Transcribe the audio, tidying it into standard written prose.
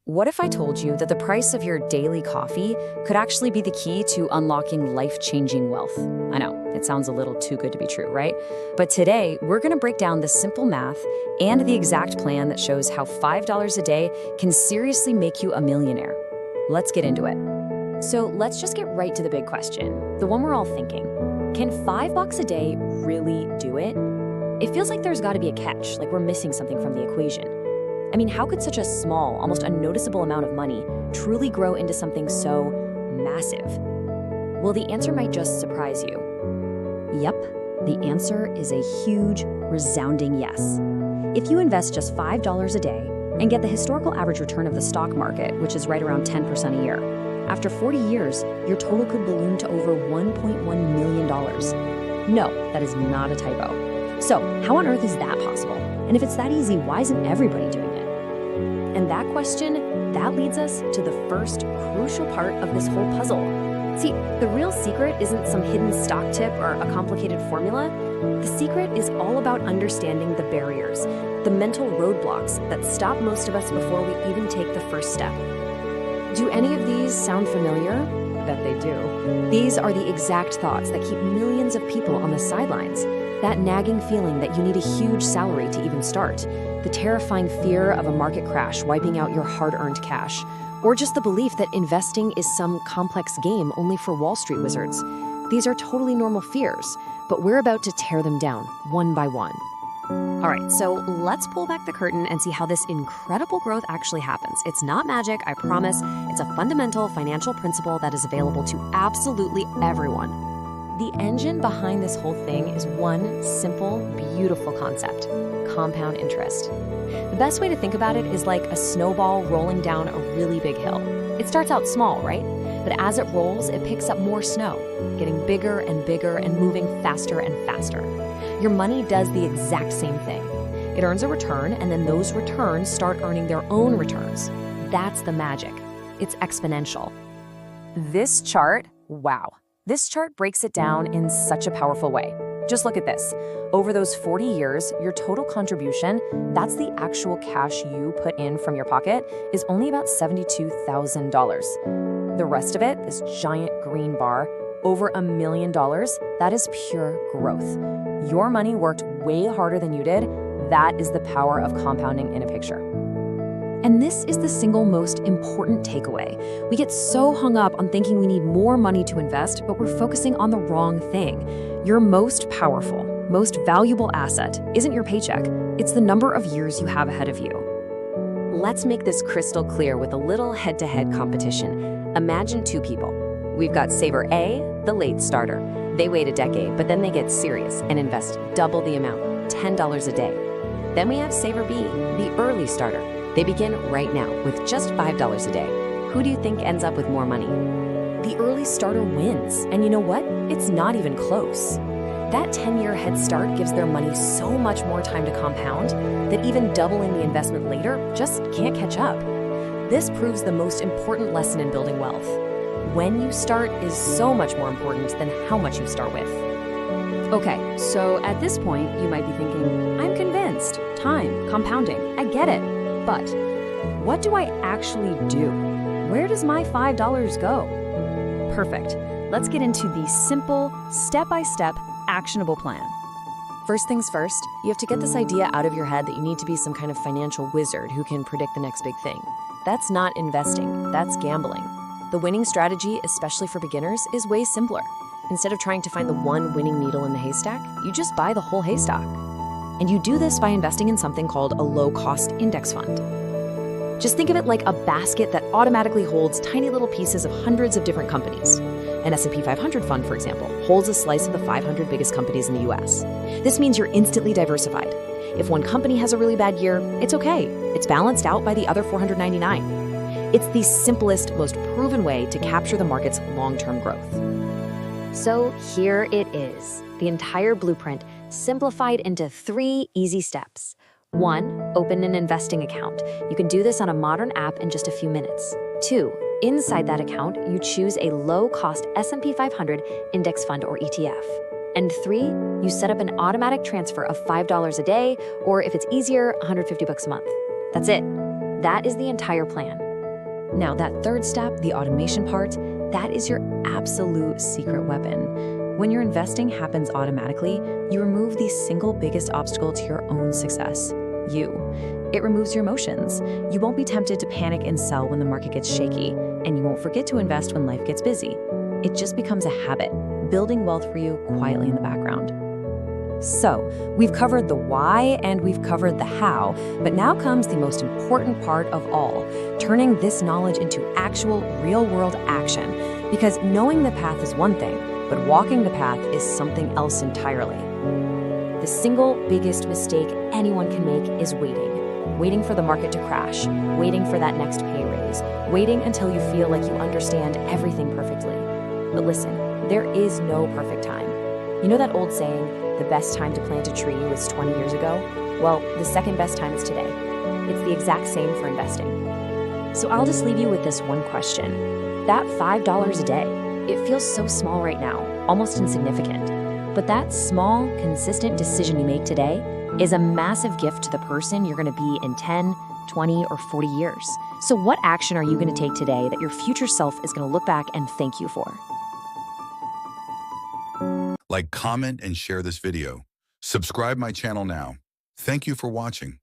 What if I told you that the price of your daily coffee could actually be the key to unlocking life-changing wealth? I know, it sounds a little too good to be true, right? But today, we're going to break down the simple math and the exact plan that shows how $5 a day can seriously make you a millionaire. Let's get into it. So let's just get right to the big question, the one we're all thinking. Can $5 a day really do it? It feels like there's got to be a catch, like we're missing something from the equation. I mean, how could such a small, almost unnoticeable amount of money truly grow into something so massive? Well, the answer might just surprise you. Yep, the answer is a huge, resounding yes. If you invest just $5 a day and get the historical average return of the stock market, which is right around 10% a year, after 40 years, your total could balloon to over $1.1 million. No, that is not a typo. So, how on earth is that possible? And if it's that easy, why isn't everybody doing it? And that question, that leads us to the first crucial part of this whole puzzle. See, the real secret isn't some hidden stock tip or a complicated formula. The secret is all about understanding the barriers, the mental roadblocks that stop most of us before we even take the first step. Do any of these sound familiar? I bet they do. These are the exact thoughts that keep millions of people on the sidelines. That nagging feeling that you need a huge salary to even start, the terrifying fear of a market crash wiping out your hard-earned cash, or just the belief that investing is some complex game only for Wall Street wizards. These are totally normal fears, but we're about to tear them down one by one. All right, so let's pull back the curtain and see how this incredible growth actually happens. It's not magic, I promise. It's a fundamental financial principle that is available to absolutely everyone. The engine behind this whole thing is one simple, beautiful concept: compound interest. The best way to think about it is like a snowball rolling down a really big hill. It starts out small, right? But as it rolls, it picks up more snow, getting bigger and bigger and moving faster and faster. Your money does the exact same thing. It earns a return, and then those returns start earning their own returns. That's the magic. It's exponential. This chart, wow. This chart breaks it down in such a powerful way. Just look at this. Over those 40 years, your total contribution, that's the actual cash you put in from your pocket, is only about $72,000. The rest of it, this giant green bar, over $1 million, that is pure growth. Your money worked way harder than you did. That is the power of compounding in a picture. And this is the single most important takeaway. We get so hung up on thinking we need more money to invest, but we're focusing on the wrong thing. Your most powerful, most valuable asset isn't your paycheck. It's the number of years you have ahead of you. Let's make this crystal clear with a little head-to-head competition. Imagine two people. We've got Saver A, the late starter. They wait a decade, but then they get serious and invest double the amount, $10 a day. Then we have Saver B, the early starter. They begin right now with just $5 a day. Who do you think ends up with more money? The early starter wins. And you know what? It's not even close. That 10-year head start gives their money so much more time to compound that even doubling the investment later just can't catch up. This proves the most important lesson in building wealth. When you start is so much more important than how much you start with. Okay, so at this point, you might be thinking, I'm convinced. Time, compounding, I get it. But what do I actually do? Where does my $5 go? Perfect. Let's get into the simple, step-by-step, actionable plan. First things first, you have to get this idea out of your head that you need to be some kind of financial wizard who can predict the next big thing. That's not investing, that's gambling. The winning strategy, especially for beginners, is way simpler. Instead of trying to find the one winning needle in the haystack, you just buy the whole haystack. And you do this by investing in something called a low-cost index fund. Just think of it like a basket that automatically holds tiny little pieces of hundreds of different companies. An S&P 500 fund, for example, holds a slice of the 500 biggest companies in the US. This means you're instantly diversified. If one company has a really bad year, it's okay. It's balanced out by the other 499. It's the simplest, most proven way to capture the market's long-term growth. So here it is, the entire blueprint simplified into 3 easy steps. 1, open an investing account. You can do this on a modern app in just a few minutes. 2, inside that account, you choose a low-cost S&P 500 index fund or ETF. And 3, you set up an automatic transfer of $5 a day, or if it's easier, $150 a month. That's it. That is the entire plan. Now, that third step, the automation part, that is your absolute secret weapon. When your investing happens automatically, you remove the single biggest obstacle to your own success, you. It removes your emotions. You won't be tempted to panic and sell when the market gets shaky, and you won't forget to invest when life gets busy. It just becomes a habit, building wealth for you quietly in the background. So, we've covered the why and we've covered the how, but now comes the most important part of all, turning this knowledge into actual real-world action. Because knowing the path is one thing, but walking the path is something else entirely. The single biggest mistake anyone can make is waiting for the market to crash, waiting for that next pay raise, waiting until you feel like you understand everything perfectly. But listen, there is no perfect time. You know that old saying, the best time to plant a tree was 20 years ago? Well, the second best time is today. It's the exact same for investing. So I'll just leave you with this one question. That $5 a day, it feels so small right now, almost insignificant. But that small, consistent decision you make today is a massive gift to the person you're going to be in 10, 20, or 40 years. So what action are you going to take today that your future self is going to look back and thank you for? Like, comment, and share this video. Subscribe my channel now. Thank you for watching.